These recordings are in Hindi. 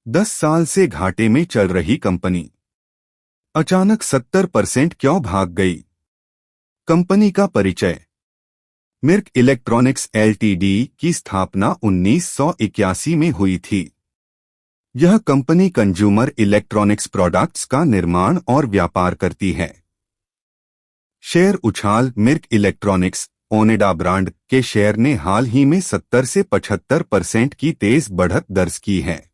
10 साल से घाटे में चल रही कंपनी अचानक 70% क्यों भाग गई? कंपनी का परिचय। मिर्क इलेक्ट्रॉनिक्स एलटीडी की स्थापना 1981 में हुई थी। यह कंपनी कंज्यूमर इलेक्ट्रॉनिक्स प्रोडक्ट्स का निर्माण और व्यापार करती है। शेयर उछाल। मिर्क इलेक्ट्रॉनिक्स ओनेडा ब्रांड के शेयर ने हाल ही में 70 से 75% की तेज बढ़त दर्ज की है।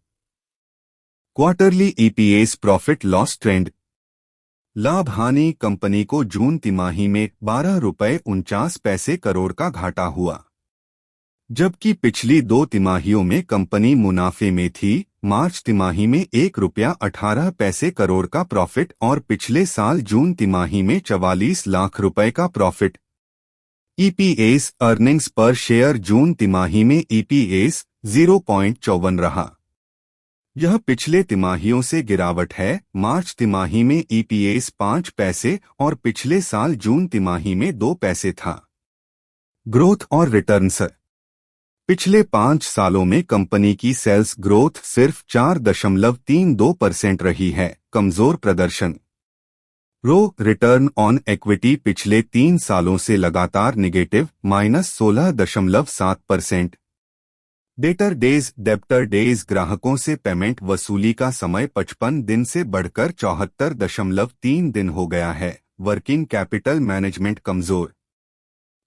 Quarterly EPS profit loss trend. लाभ हानि। कंपनी को जून तिमाही में 12 रुपये 49 पैसे करोड़ का घाटा हुआ, जबकि पिछली 2 तिमाहियों में कंपनी मुनाफे में थी। मार्च तिमाही में 1 रुपया 18 पैसे करोड़ का प्रॉफिट और पिछले साल जून तिमाही में 44 लाख रुपए का प्रॉफिट। ईपीएस अर्निंग्स पर शेयर। जून तिमाही में ईपीएस 0.54 रहा। यह पिछले तिमाहियों से गिरावट है। मार्च तिमाही में ईपीएस 5 पैसे और पिछले साल जून तिमाही में 2 पैसे था। ग्रोथ और रिटर्न्स। पिछले 5 सालों में कंपनी की सेल्स ग्रोथ सिर्फ 4.32% रही है। कमजोर प्रदर्शन। रिटर्न ऑन इक्विटी पिछले 3 सालों से लगातार निगेटिव -16.7%। डेब्टर डेज ग्राहकों से पेमेंट वसूली का समय 55 दिन से बढ़कर 74.3 दिन हो गया है। वर्किंग कैपिटल मैनेजमेंट कमजोर।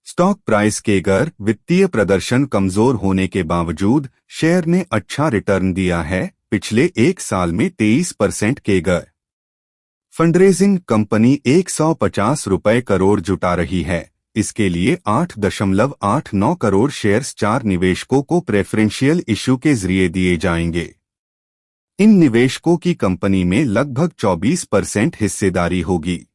स्टॉक प्राइस केगर। वित्तीय प्रदर्शन कमजोर होने के बावजूद शेयर ने अच्छा रिटर्न दिया है। पिछले 1 साल में 23% केगर। फंडरेजिंग। कंपनी 150 रुपये करोड़ जुटा रही है। इसके लिए 8.89 करोड़ शेयर्स 4 निवेशकों को प्रेफरेंशियल इश्यू के जरिए दिए जाएंगे। इन निवेशकों की कंपनी में लगभग 24% हिस्सेदारी होगी।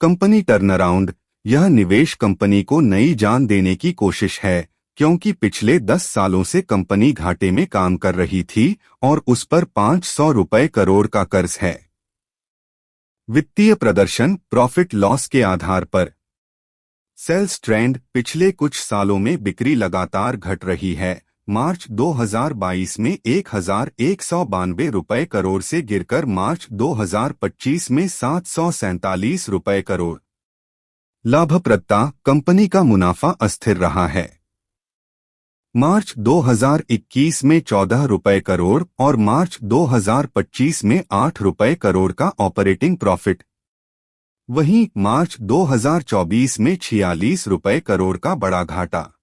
Company turnaround. यह निवेश कंपनी को नई जान देने की कोशिश है, क्योंकि पिछले 10 सालों से कंपनी घाटे में काम कर रही थी और उस पर 500 रुपये करोड़ का कर्ज है। वित्तीय प्रदर्शन प्रॉफिट लॉस के आधार पर। Sales trend. पिछले कुछ सालों में बिक्री लगातार घट रही है। मार्च 2022 में 1192 रुपये करोड़ से गिरकर मार्च 2025 में 747 रुपये करोड़। लाभप्रदता। कंपनी का मुनाफा अस्थिर रहा है। मार्च 2021 में 14 रुपये करोड़ और मार्च 2025 में 8 रुपये करोड़ का ऑपरेटिंग प्रॉफिट। वहीं मार्च 2024 में 46 रुपये करोड़ का बड़ा घाटा।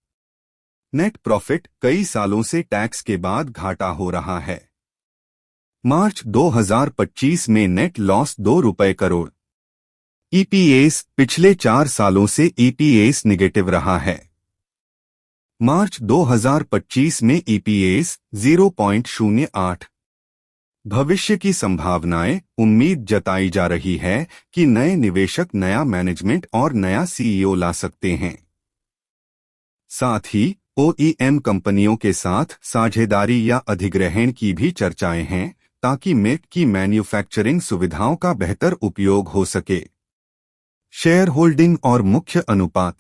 Net profit. कई सालों से टैक्स के बाद घाटा हो रहा है। मार्च 2025 में नेट लॉस 2 रुपये करोड़। ईपीएस। पिछले 4 सालों से ईपीएस निगेटिव रहा है। मार्च 2025 में ईपीएस 0.08। भविष्य की संभावनाएं। उम्मीद जताई जा रही है कि नए निवेशक नया मैनेजमेंट और नया सीईओ ला सकते हैं। साथ ही ओईएम कंपनियों के साथ साझेदारी या अधिग्रहण की भी चर्चाएं हैं, ताकि मिर्क की मैन्युफैक्चरिंग सुविधाओं का बेहतर उपयोग हो सके। शेयर होल्डिंग और मुख्य अनुपात।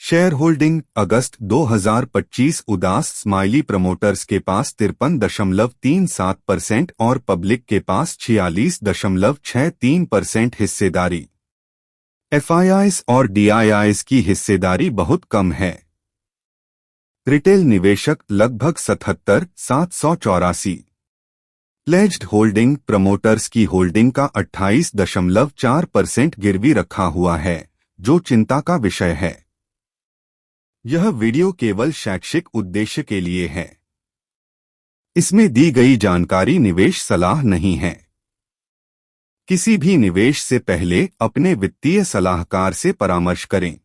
Share holding. अगस्त 2025 उदास स्माइली प्रमोटर्स के पास 53.37% और पब्लिक के पास 46.63% हिस्सेदारी। एफआईआईस और डीआईआईस की हिस्सेदारी बहुत कम है। रिटेल निवेशक लगभग 77,784। Pledged holding. प्रमोटर्स की होल्डिंग का 28.4% गिरवी रखा हुआ है, जो चिंता का विषय है। यह वीडियो केवल शैक्षिक उद्देश्य के लिए है। इसमें दी गई जानकारी निवेश सलाह नहीं है। किसी भी निवेश से पहले अपने वित्तीय सलाहकार से परामर्श करें।